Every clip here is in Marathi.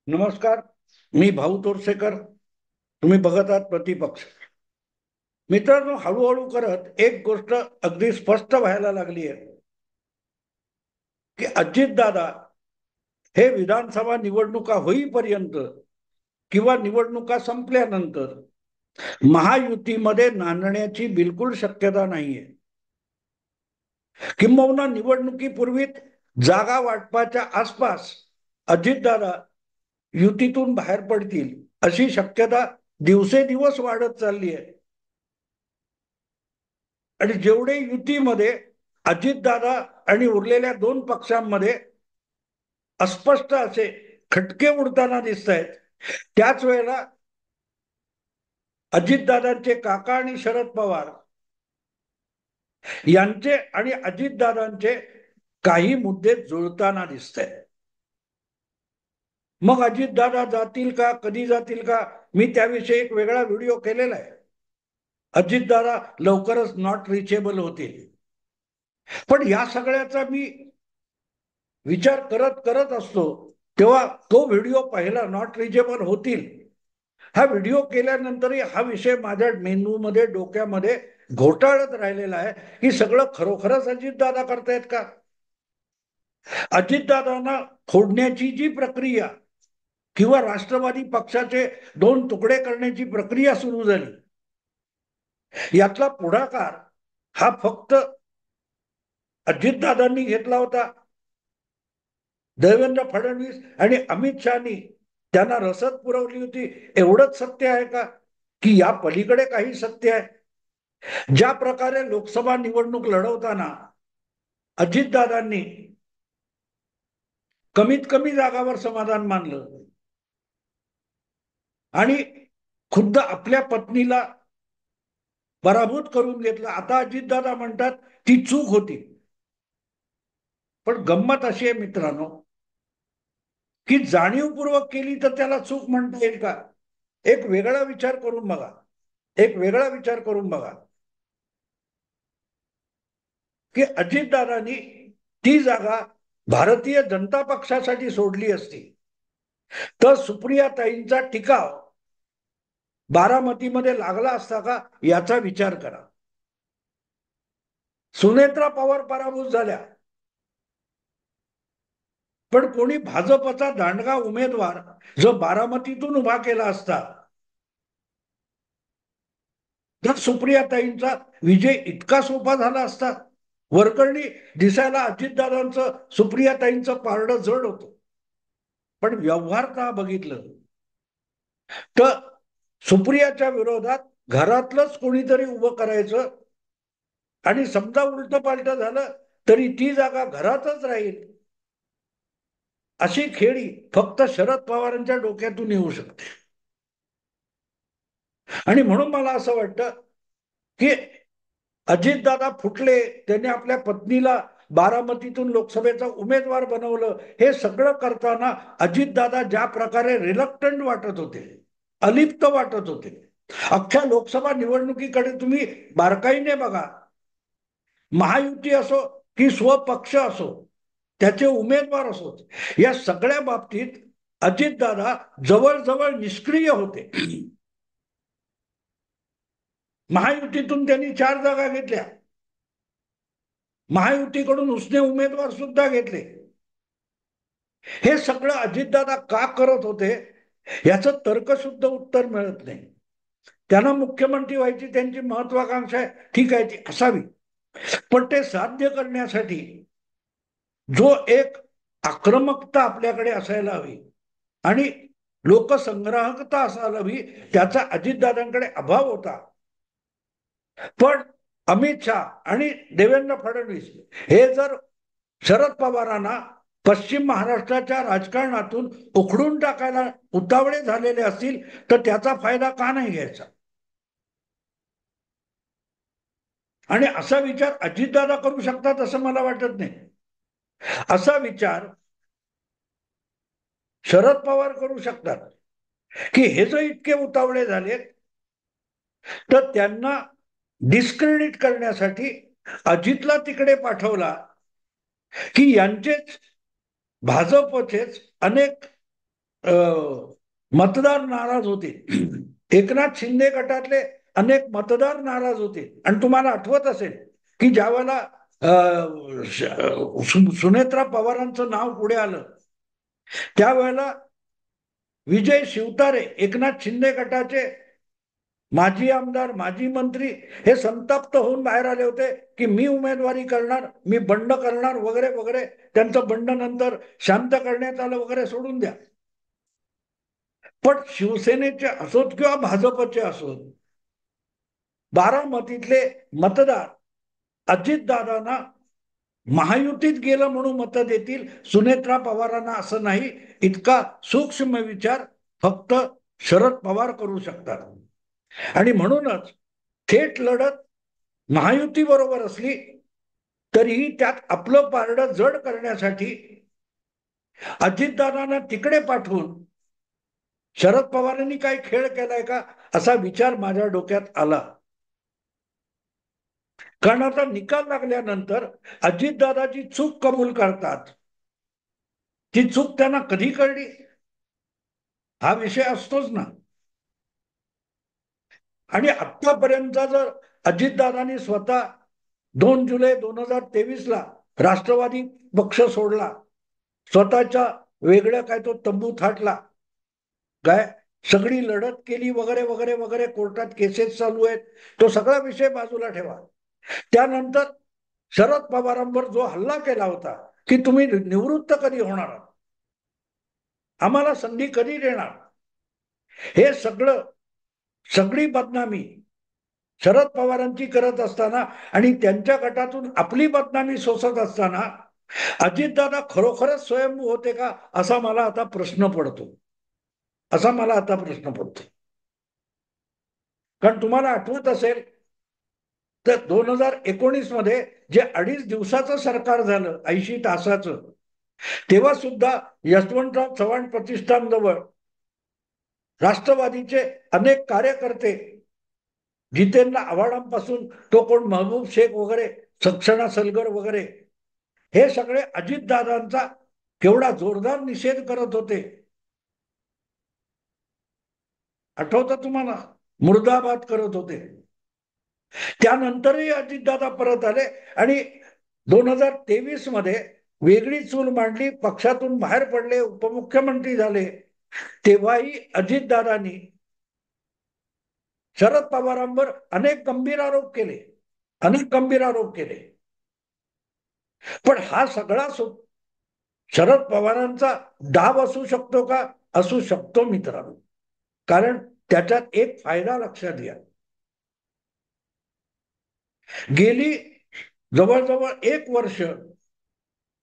नमस्कार. मी भाऊ तोरसेकर. तुम्ही बघत आहात प्रतिपक्ष. मित्रांनो, हळूहळू करत एक गोष्ट अगदी स्पष्ट व्हायला लागली आहे की अजितदादा हे विधानसभा निवडणुका होईपर्यंत किंवा निवडणुका संपल्यानंतर महायुतीमध्ये नांदण्याची बिलकुल शक्यता नाहीये. किंबहुना निवडणुकीपूर्वी जागा वाटपाच्या आसपास अजितदादा युतीतून बाहेर पडतील अशी शक्यता दिवसेदिवस वाढत चालली आहे. आणि जेवढे युतीमध्ये अजितदादा आणि उरलेल्या दोन पक्षांमध्ये अस्पष्ट असे खटके उडताना दिसत आहेत, त्याच वेळेला अजितदादांचे काका आणि शरद पवार यांचे आणि अजितदादांचे काही मुद्दे जुळताना दिसत आहेत. मग अजितदादा जातील का, कधी जातील का, मी त्याविषयी एक वेगळा व्हिडिओ केलेला आहे. अजितदादा लवकरच नॉट रिचेबल होतील. पण या सगळ्याचा मी विचार करत करत असतो तेव्हा तो व्हिडिओ पाहिला, नॉट रिचेबल होतील, हा व्हिडिओ केल्यानंतरही हा विषय माझ्या मेंदूमध्ये डोक्यामध्ये घोटाळत राहिलेला आहे की सगळं खरोखरच अजितदादा करतायत का. अजितदादांना फोडण्याची जी प्रक्रिया किंवा राष्ट्रवादी पक्षाचे दोन तुकडे करण्याची प्रक्रिया सुरू झाली, यातला पुढाकार हा फक्त अजितदादांनी घेतला होता? देवेंद्र फडणवीस आणि अमित शहानी त्यांना रसद पुरवली होती, एवढंच सत्य आहे का, की या पलीकडे काही सत्य आहे? ज्या प्रकारे लोकसभा निवडणूक लढवताना अजितदादांनी कमीत कमी जागावर समाधान मानलं आणि खुद्द आपल्या पत्नीला पराभूत करून घेतलं, आता अजितदादा म्हणतात ती चूक होती. पण गंमत अशी आहे मित्रांनो की जाणीवपूर्वक केली तर त्याला चूक म्हणता येईल का? एक वेगळा विचार करून बघा. एक वेगळा विचार करून बघा की अजितदादांनी ती जागा भारतीय जनता पक्षासाठी सोडली असती तर सुप्रियाताईंचा टिकाव बारामतीमध्ये लागला असता का, याचा विचार करा. सुनेत्रा पवार पराभूत झाल्या, पण कोणी भाजपचा दांडगा उमेदवार जो बारामतीतून उभा केला असता तर सुप्रियाताईंचा विजय इतका सोपा झाला असता. वरकरणी दिसायला अजितदादांचं सुप्रियाताईंचं पारडं जड होतं, पण व्यवहारता बघितलं तर सुप्रियाच्या विरोधात घरातलंच कोणीतरी उभं करायचं आणि समजा उलट पालट झालं तरी ती जागा घरातच राहील, अशी खेळी फक्त शरद पवारांच्या डोक्यातून येऊ शकते. आणि म्हणून मला असं वाटतं की अजितदादा फुटले, त्यांनी आपल्या पत्नीला बारामतीतून लोकसभेचा उमेदवार बनवलं, हे सगळं करताना अजितदादा ज्या प्रकारे रिलक्टंट वाटत होते, अलिप्त वाटत होते. अख्ख्या लोकसभा निवडणुकीकडे तुम्ही बारकाईने बघा. महायुती असो की स्वपक्ष असो, त्याचे उमेदवार असो, या सगळ्या बाबतीत अजितदादा जवळजवळ निष्क्रिय होते. महायुतीतून त्यांनी 4 जागा घेतल्या, महायुतीकडून उसने उमेदवार सुद्धा घेतले. हे सगळं अजितदादा का करत होते याचं तर्कशुद्ध उत्तर मिळत नाही. त्यांना मुख्यमंत्री व्हायची त्यांची महत्वाकांक्षा आहे, ठीक आहे, ती असावी, पण ते साध्य करण्यासाठी जो एक आक्रमकता आपल्याकडे असायला हवी आणि लोकसंग्राहकता असायला हवी, त्याचा अजितदादांकडे अभाव होता. पण अमित शहा आणि देवेंद्र फडणवीस हे जर शरद पवारांना पश्चिम महाराष्ट्राच्या राजकारणातून उखडून टाकायला उतावळे झालेले असतील तर त्याचा फायदा का नाही घ्यायचा? आणि असा विचार अजितदादा करू शकतात असं मला वाटत नाही. असा विचार शरद पवार करू शकतात की हे जर इतके उतावळे झाले तर त्यांना डिस्क्रेडिट करण्यासाठी अजितला तिकडे पाठवला की यांचेच भाजपचेच अनेक मतदार नाराज होते. एकनाथ शिंदे गटातले अनेक मतदार नाराज होते. आणि तुम्हाला आठवत असेल की ज्या वेळेला सुनेत्रा पवारांचं नाव पुढे आलं त्यावेळेला विजय शिवतारे एकनाथ शिंदे गटाचे माजी आमदार माजी मंत्री हे संतप्त होऊन बाहेर आले होते की मी उमेदवारी करणार, मी बंड करणार वगैरे वगैरे. त्यांचं बंड नंतर शांत करण्यात आलं वगैरे, सोडून द्या. पण शिवसेनेचे असोत किंवा भाजपचे असोत, बारामतीतले मतदार अजितदादांना महायुतीत गेलं म्हणून मत देतील, सुनेत्रा पवारांना असं नाही. इतका सूक्ष्म विचार फक्त शरद पवार करू शकतात. आणि म्हणूनच थेट लढत महायुती बरोबर असली तरीही त्यात आपलं पारडं जड करण्यासाठी अजितदादांना तिकडे पाठवून शरद पवारांनी काय खेळ केलाय का असा विचार माझ्या डोक्यात आला. कारण आता निकाल लागल्यानंतर अजितदादाची चूक कबूल करतात. ती चूक त्यांना कधी कळली हा विषय असतोच ना. आणि आतापर्यंत जर अजितदादांनी स्वतः 2 जुलै 2023 ला राष्ट्रवादी पक्ष सोडला, स्वतःच्या वेगळं काय तो तंबू थाटला, काय सगळी लढत केली वगैरे वगैरे वगैरे, कोर्टात केसेस चालू आहेत, तो सगळा विषय बाजूला ठेवा. त्यानंतर शरद पवारांवर जो हल्ला केला होता की तुम्ही निवृत्त कधी होणार, आम्हाला संधी कधी देणार, हे सगळी बदनामी शरद पवारांची करत असताना आणि त्यांच्या गटातून आपली बदनामी सोसत असताना अजितदादा खरोखरच स्वयंभू होते का असा मला आता प्रश्न पडतो. कारण तुम्हाला आठवत असेल तर 2019 मध्ये जे 2.5 दिवसाचं सरकार झालं 80 तासाचं, तेव्हा सुद्धा यशवंतराव चव्हाण प्रतिष्ठान जवळ राष्ट्रवादीचे अनेक कार्यकर्ते, जितेंद्र आव्हाडांपासून तो कोण महबूब शेख वगैरे, सक्षणा सलगर वगैरे, हे सगळे अजितदादांचा केवढा जोरदार निषेध करत होते. आठवतं तुम्हाला? मुर्दाबाद करत होते. त्यानंतरही अजितदादा परत आले आणि 2023 मध्ये वेगळी चूल मांडली, पक्षातून बाहेर पडले, उपमुख्यमंत्री झाले. तेव्हाही अजितदादांनी शरद पवारांवर अनेक गंभीर आरोप केले. पण हा सगळा शरद पवारांचा डाव असू शकतो का? असू शकतो मित्रांनो. कारण त्याच्यात एक फायदा लक्षात घ्या. गेली जवळजवळ 1 वर्ष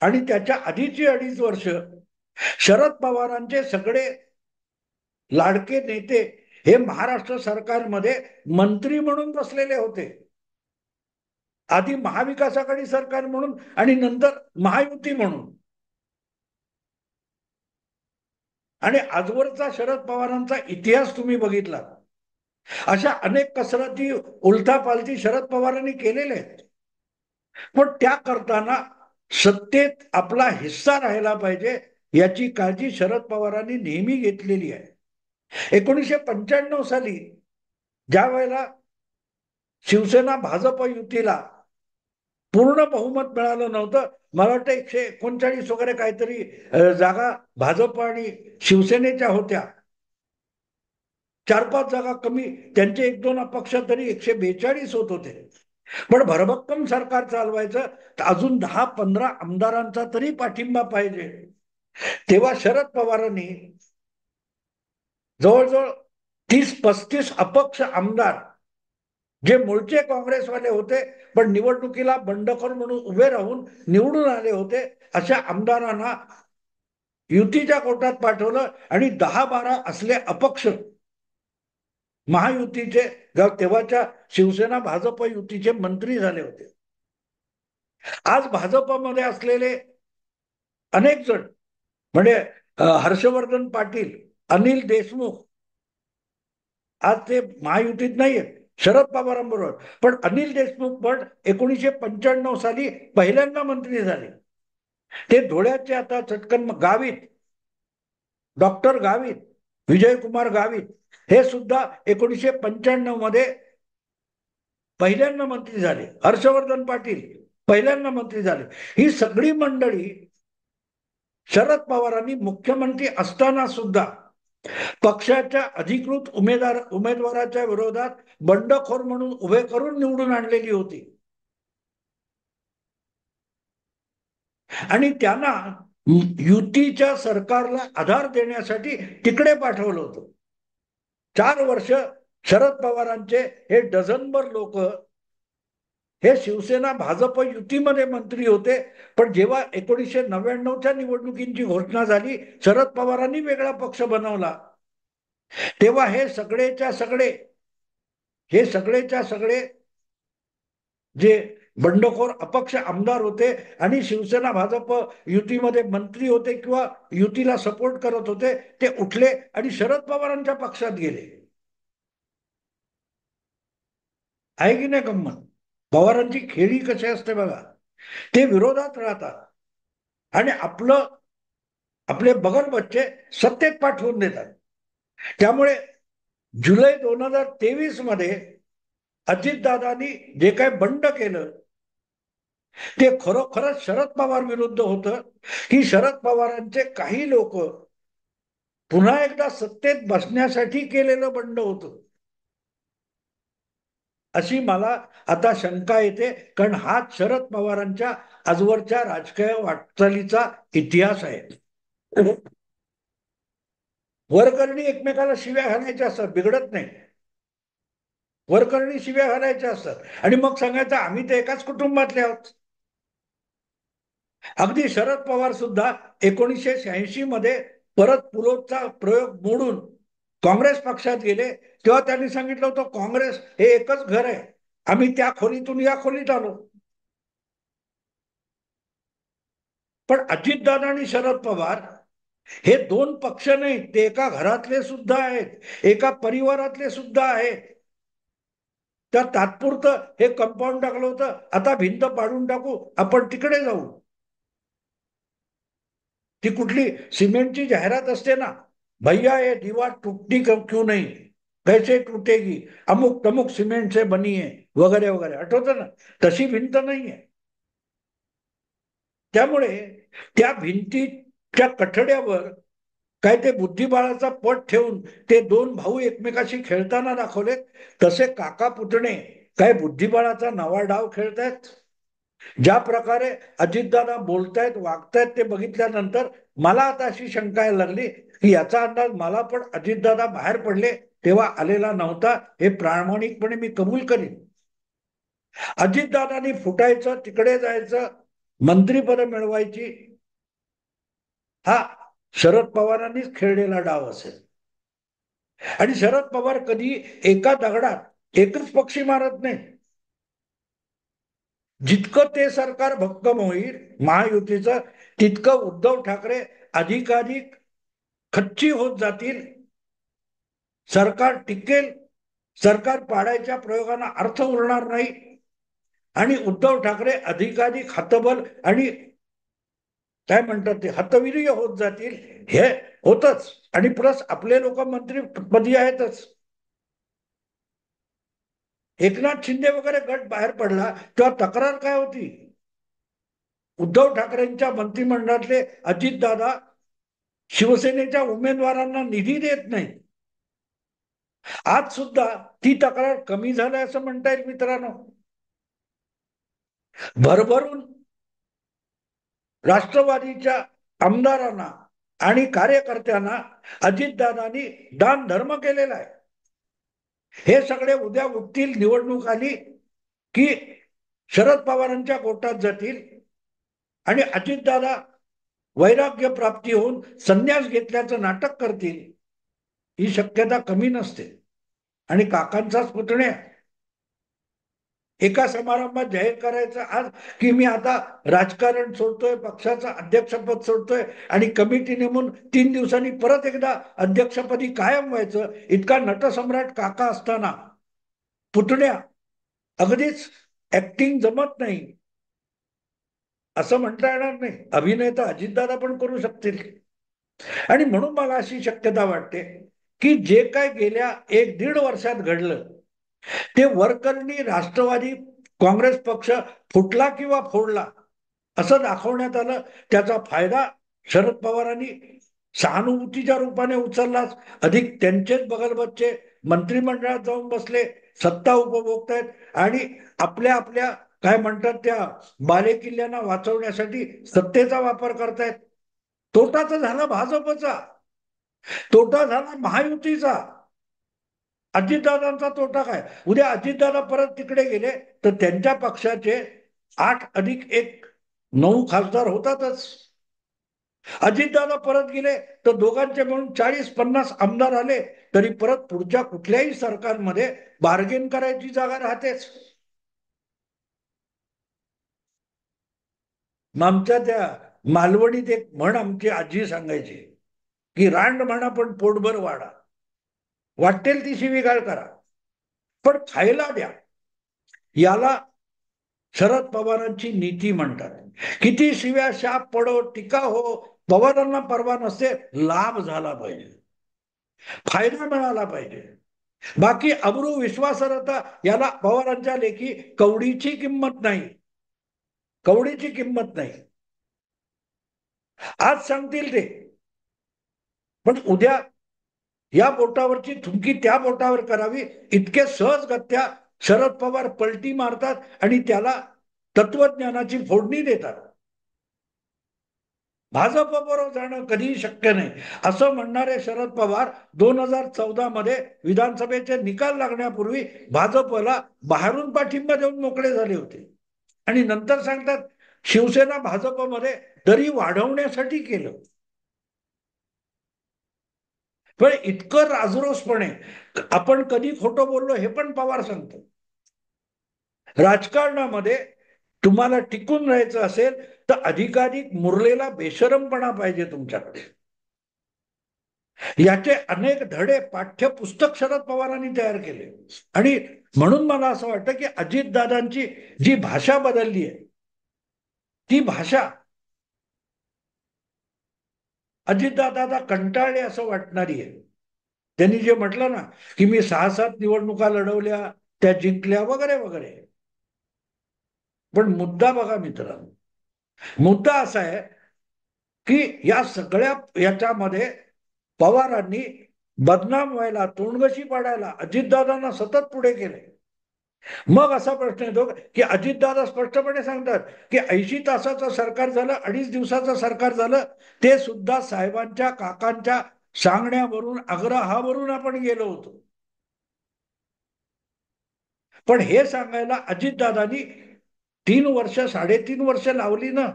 आणि त्याच्या आधीची 2.5 वर्ष शरद पवारांचे सगळे लाडके नेते हे महाराष्ट्र सरकारमध्ये मंत्री म्हणून बसलेले होते. आधी महाविकास आघाडी सरकार म्हणून आणि नंतर महायुती म्हणून. आणि आजवरचा शरद पवारांचा इतिहास तुम्ही बघितला, अशा अनेक कसरती उलथापालथी शरद पवारांनी केलेल्या आहेत. पण त्या करताना सत्तेत आपला हिस्सा राहायला पाहिजे याची काळजी शरद पवारांनी नेहमी घेतलेली आहे. 1995 साली ज्या वेळेला शिवसेना भाजप युतीला पूर्ण बहुमत मिळालं नव्हतं, मला वाटतं 139 वगैरे काहीतरी जागा भाजप आणि शिवसेनेच्या होत्या, 4-5 जागा कमी, त्यांचे 1-2 अपक्ष, तरी 142 होत होते. पण भरभक्कम सरकार चालवायचं तर अजून 10-15 आमदारांचा तरी पाठिंबा पाहिजे. तेव्हा शरद पवारांनी जवळजवळ 30-35 अपक्ष आमदार, जे मूळचे काँग्रेसवाले होते पण निवडणुकीला बंडखोर म्हणून उभे राहून निवडून आले होते, अशा आमदारांना युतीच्या कोर्टात पाठवलं आणि 10-12 असले अपक्ष महायुतीचे, तेव्हाच्या शिवसेना भाजप युतीचे मंत्री झाले होते. आज भाजपमध्ये असलेले अनेक जण म्हणजे हर्षवर्धन पाटील, अनिल देशमुख, आज ते महायुतीत नाहीयेत शरद पवारांबरोबर, पण अनिल देशमुख पण 1995 साली पहिल्यांदा मंत्री झाले. ते धुळ्याचे आता चटकन गावित डॉक्टर गावित, विजयकुमार गावित हे सुद्धा 1995 मध्ये पहिल्यांदा मंत्री झाले. हर्षवर्धन पाटील पहिल्यांदा मंत्री झाले. ही सगळी मंडळी शरद पवारांनी मुख्यमंत्री असताना सुद्धा पक्षाच्या अधिकृत उमेदवाराच्या विरोधात बंडखोर म्हणून उभे करून निवडून आणलेली होती. आणि त्यांना युतीच्या सरकारला आधार देण्यासाठी तिकडे पाठवलं होतं. 4 वर्ष शरद पवारांचे हे डझनभर लोक हे शिवसेना भाजप युतीमध्ये मंत्री होते. पण जेव्हा 1999च्या निवडणुकींची घोषणा झाली, शरद पवारांनी वेगळा पक्ष बनवला, तेव्हा हे सगळेच्या सगळे जे बंडखोर अपक्ष आमदार होते आणि शिवसेना भाजप युतीमध्ये मंत्री होते किंवा युतीला सपोर्ट करत होते, ते उठले आणि शरद पवारांच्या पक्षात गेले. आहे की नाही गंमत? पवारांची खेळी कशी असते बघा. ते विरोधात राहतात आणि आपले बगल बच्चे सत्तेत पाठवून देतात. त्यामुळे जुलै 2023 मध्ये अजितदादांनी जे काही बंड केलं ते खरोखरच शरद पवार विरुद्ध होतं, की शरद पवारांचे काही लोक पुन्हा एकदा सत्तेत बसण्यासाठी केलेलं बंड होतं, अशी मला आता शंका येते. कारण हा शरद पवारांच्या आजवरच्या राजकीय वाटचालीचा इतिहास आहे. वरकरणी एकमेकाला शिव्या घालायच्या असतात, बिघडत नाही. वरकरणी शिव्या घालायच्या असतात आणि मग सांगायचं आम्ही तर एकाच कुटुंबातले आहोत. अगदी शरद पवार सुद्धा 1986 मध्ये परत पुलोचा प्रयोग मोडून काँग्रेस पक्षात गेले, तेव्हा त्यांनी सांगितलं होतं काँग्रेस हे एकच घर आहे, आम्ही त्या खोलीतून या खोलीत आलो. पण अजितदादा आणि शरद पवार हे दोन पक्ष नाहीत, ते एका घरातले सुद्धा आहेत, एका परिवारातले सुद्धा आहेत. तर तात्पुरतं हे कंपाऊंड टाकलं होतं, आता भिंत पाडून टाकू, आपण तिकडे जाऊ. ती कुठली सिमेंटची जाहिरात असते ना, भैया ये दीवार टूटती क्यों नहीं, कैसे टूटेगी, अमुक तमुक सिमेंट से बनी है, वगैरे वगैरे, आठवतं ना? तशी भिंत नाहीये. त्यामुळे त्या भिंतीच्या कठड्यावर काय ते बुद्धिबळाचा पट ठेवून ते दोन भाऊ एकमेकाशी खेळताना दाखवले. तसे काका पुतणे काय बुद्धिबळाचा नवा डाव खेळतायत. ज्या प्रकारे अजितदादा बोलतायत वागतायत ते बघितल्यानंतर मला आता अशी शंका यायला लागली की याचा अंदाज मला पण अजितदादा बाहेर पडले तेव्हा आलेला नव्हता, हे प्रामाणिकपणे मी कबूल करीन. अजितदादांनी फुटायचं, तिकडे जायचं, मंत्रीपद मिळवायची, हा शरद पवारांनीच खेळलेला डाव असेल. आणि शरद पवार कधी एका दगडात एकच पक्षी मारत नाही. जितकं ते सरकार भक्कम होईल महायुतीचं, तितकं उद्धव ठाकरे अधिकाधिक खच्ची होत जातील. सरकार टिकेल, सरकार पाडायच्या प्रयोगांना अर्थ उरणार नाही आणि उद्धव ठाकरे अधिकाधिक हतबल आणि काय म्हणतात ते हतविर्य होत जातील. हे होतच. आणि प्लस आपले लोक मंत्रीपदी आहेतच. एकनाथ शिंदे वगैरे गट बाहेर पडला तेव्हा तक्रार काय होती? उद्धव ठाकरेंच्या मंत्रिमंडळातले अजितदादा शिवसेनेच्या उमेदवारांना निधी देत नाही. आज सुद्धा ती तक्रार कमी झाली असं म्हणता येईल मित्रांनो. भरभरून राष्ट्रवादीच्या आमदारांना आणि कार्यकर्त्यांना अजितदादांनी दान धर्म केलेला आहे. हे सगळे उद्या उठतील, निवडणूक आली की शरद पवारांच्या गोटात जातील आणि अजितदादा वैराग्य प्राप्ती होऊन संन्यास घेतल्याचं नाटक करतील. ही शक्यता कमी नसते. आणि काकांचाच पुतण्या एका समारंभात जाहीर करायचं आज की मी आता राजकारण सोडतोय, पक्षाचं अध्यक्षपद सोडतोय आणि कमिटी नेमून 3 दिवसांनी परत एकदा अध्यक्षपदी कायम व्हायचं, इतका नटसम्राट काका असताना पुतण्या अगदीच ऍक्टिंग जमत नाही असं म्हणता येणार नाही. अभिनय तर अजितदादा पण करू शकतील. आणि म्हणून मला अशी शक्यता वाटते की जे काय गेल्या 1-1.5 वर्षात घडलं ते वरकरणी राष्ट्रवादी काँग्रेस पक्ष फुटला किंवा फोडला असं दाखवण्यात आलं. त्याचा फायदा शरद पवारांनी सहानुभूतीच्या रूपाने उचललाच. अधिक त्यांचेच बगलबच्चे मंत्रिमंडळात जाऊन बसले, सत्ता उपभोगतायत आणि आपल्या आपल्या काय म्हणतात त्या बालेकिल्ल्यांना वाचवण्यासाठी सत्तेचा वापर करतायत. तोटा तर झाला भाजपचा, तोटा झाला महायुतीचा. अजितदादांचा तोटा काय? उद्या अजितदादा परत तिकडे गेले तर त्यांच्या पक्षाचे 8+1 9 खासदार होतातच. अजितदादा परत गेले तर दोघांचे मिळून 40-50 आमदार आले तरी परत पुढच्या कुठल्याही सरकारमध्ये बार्गेन करायची जागा राहतेच. आमच्या त्या मालवणीत एक म्हण आमची आजी सांगायची की रांड म्हणा पण पोटभर वाढा, वाटेल ती शिवीगाळ करा पण खायला द्या. याला शरद पवारांची नीती म्हणतात. किती शिव्या शाप पडो टीका हो, पवारांना परवा नसते. लाभ झाला पाहिजे, फायदा मिळाला पाहिजे. बाकी अब्रू विश्वासार्हता याला पवारांच्या लेखी कवडीची किंमत नाही, कवडीची किंमत नाही. आज सांगतील ते, पण उद्या या बोटावरची थुंकी त्या बोटावर करावी इतके सहजगत्या शरद पवार पलटी मारतात आणि त्याला तत्वज्ञानाची फोडणी देतात. भाजप बरोबर जाणं कधीही शक्य नाही असं म्हणणारे शरद पवार 2014 मध्ये विधानसभेचे निकाल लागण्यापूर्वी भाजपला बाहेरून पाठिंबा देऊन मोकळे झाले होते आणि नंतर सांगतात शिवसेना भाजपमध्ये दरी वाढवण्यासाठी केलं. पण इतकं राजरोसपणे आपण कधी खोटं बोललो हे पण पवार सांगतो. राजकारणामध्ये तुम्हाला टिकून राहायचं असेल तर अधिकाधिक मुरलेला बेशरमपणा पाहिजे तुमच्याकडे. याचे अनेक धडे पाठ्यपुस्तक शरद पवारांनी तयार केले आणि म्हणून मला असं वाटतं की अजितदादांची जी भाषा बदलली आहे ती भाषा अजितदादा कंटाळले असं वाटणारी आहे. त्यांनी जे म्हटलं ना की मी 6-7 निवडणुका लढवल्या, त्या जिंकल्या वगैरे वगैरे. पण मुद्दा बघा मित्रांनो, मुद्दा असा आहे की या सगळ्या याच्यामध्ये पवारांनी बदनाम व्हायला, तोंडगशी पाडायला अजितदादांना सतत पुढे केले. मग असा प्रश्न येतो की अजितदादा स्पष्टपणे सांगतात की 80 तासाचं सरकार झालं, 2.5 दिवसाचं सरकार झालं, ते सुद्धा साहेबांच्या काकांच्या सांगण्यावरून आग्रहावरून आपण गेलो होतो. पण हे सांगायला अजितदादांनी 3 वर्ष 3.5 वर्ष लावली ना.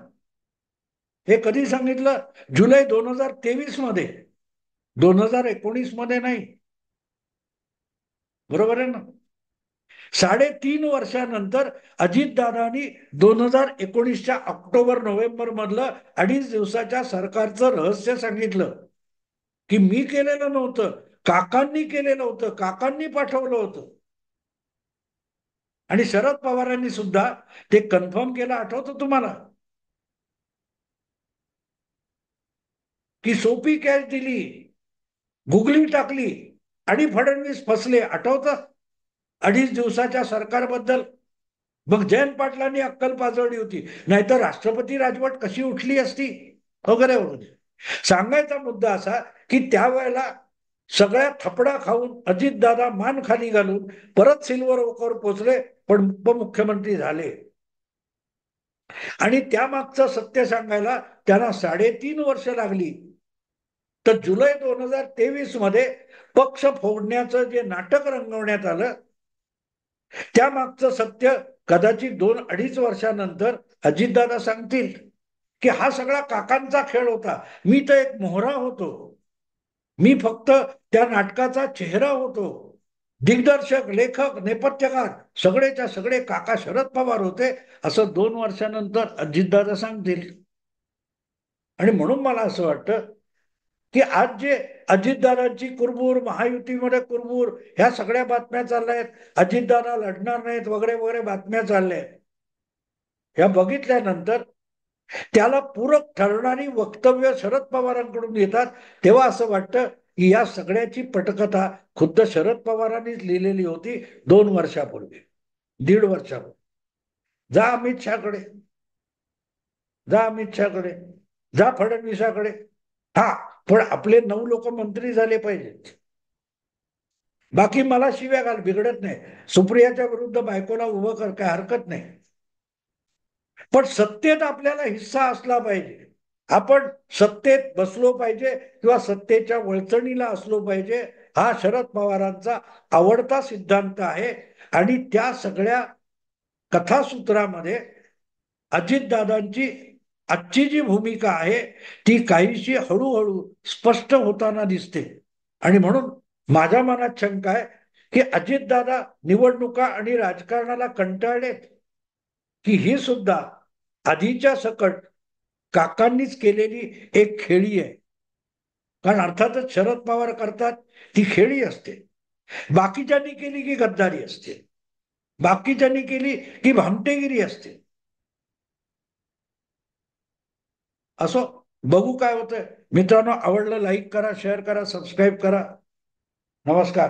हे कधी सांगितलं? जुलै 2023 मध्ये, 2019 मध्ये नाही. बरोबर आहे ना? 3.5 वर्षानंतर अजितदादांनी 2019च्या ऑक्टोबर-नोव्हेंबर मधलं 2.5 दिवसाच्या सरकारचं रहस्य सांगितलं की मी केलेलं नव्हतं, काकांनी केलेलं होतं, काकांनी पाठवलं होतं. आणि शरद पवारांनी सुद्धा ते कन्फर्म केलं. आठवतं तुम्हाला की सोपी कॅश दिली, गुगली टाकली आणि फडणवीस फसले. आठवतं 2.5 दिवसाच्या सरकारबद्दल? मग जयंत पाटलांनी अक्कल पाजळली होती, नाहीतर राष्ट्रपती राजवट कशी उठली असती वगैरे वगैरे. सांगायचा मुद्दा असा की त्यावेळेला सगळ्या थपडा खाऊन अजितदादा मान खाली घालून परत सिल्वर ओकवर पोचले, पण उपमुख्यमंत्री झाले. आणि त्यामागचं सत्य सांगायला त्यांना 3.5 वर्ष लागली. तर जुलै 2023 मध्ये पक्ष फोडण्याचं जे नाटक रंगवण्यात आलं त्यामागचं सत्य कदाचित 2-2.5 वर्षानंतर अजितदादा सांगतील की हा सगळा काकांचा खेळ होता, मी तर एक मोहरा होतो, मी फक्त त्या नाटकाचा चेहरा होतो. दिग्दर्शक, लेखक, नेपथ्यकार सगळेच्या सगळे काका शरद पवार होते असं 2 वर्षानंतर अजितदादा सांगतील. आणि म्हणून मला असं वाटतं की आज जे अजितदादांची कुरबूर, महायुतीमध्ये कुरबूर, ह्या सगळ्या बातम्या चालल्या आहेत, अजितदादा लढणार नाहीत वगैरे वगैरे बातम्या चालल्या आहेत, ह्या बघितल्यानंतर त्याला पूरक ठरणारी वक्तव्य शरद पवारांकडून येतात, तेव्हा असं वाटतं की या सगळ्याची पटकथा खुद्द शरद पवारांनीच लिहिलेली होती 2 वर्षापूर्वी, 1.5 वर्षापूर्वी. जा अमित शहाकडे, जा अमित शहाकडे, जा फडणवीसाकडे. हा, पण आपले 9 लोक मंत्री झाले पाहिजेत. बाकी मला शिव्या घाल, बिघडत नाही. सुप्रियाच्या विरुद्ध बायकोला उभं कर, काय हरकत नाही. पण सत्तेत आपल्याला हिस्सा असला पाहिजे. आपण सत्तेत बसलो पाहिजे किंवा सत्तेच्या वळचणीला असलो पाहिजे, हा शरद पवारांचा आवडता सिद्धांत आहे. आणि त्या सगळ्या कथासूत्रामध्ये अजितदादांची आजची जी भूमिका आहे ती काहीशी हळूहळू स्पष्ट होताना दिसते. आणि म्हणून माझ्या मनात शंका आहे की अजितदादा निवडणुका आणि राजकारणाला कंटाळलेत, की ही सुद्धा आधीच्या सकट काकांनीच केलेली एक खेळी आहे. कारण अर्थातच शरद पवार करतात ती खेळी असते, बाकीच्यांनी केली की गद्दारी असते, बाकीच्यांनी केली की भामटेगिरी असते. असो, बघू काय होतंय. मित्रांनो, आवडलं लाईक करा, शेअर करा, सबस्क्राईब करा. नमस्कार.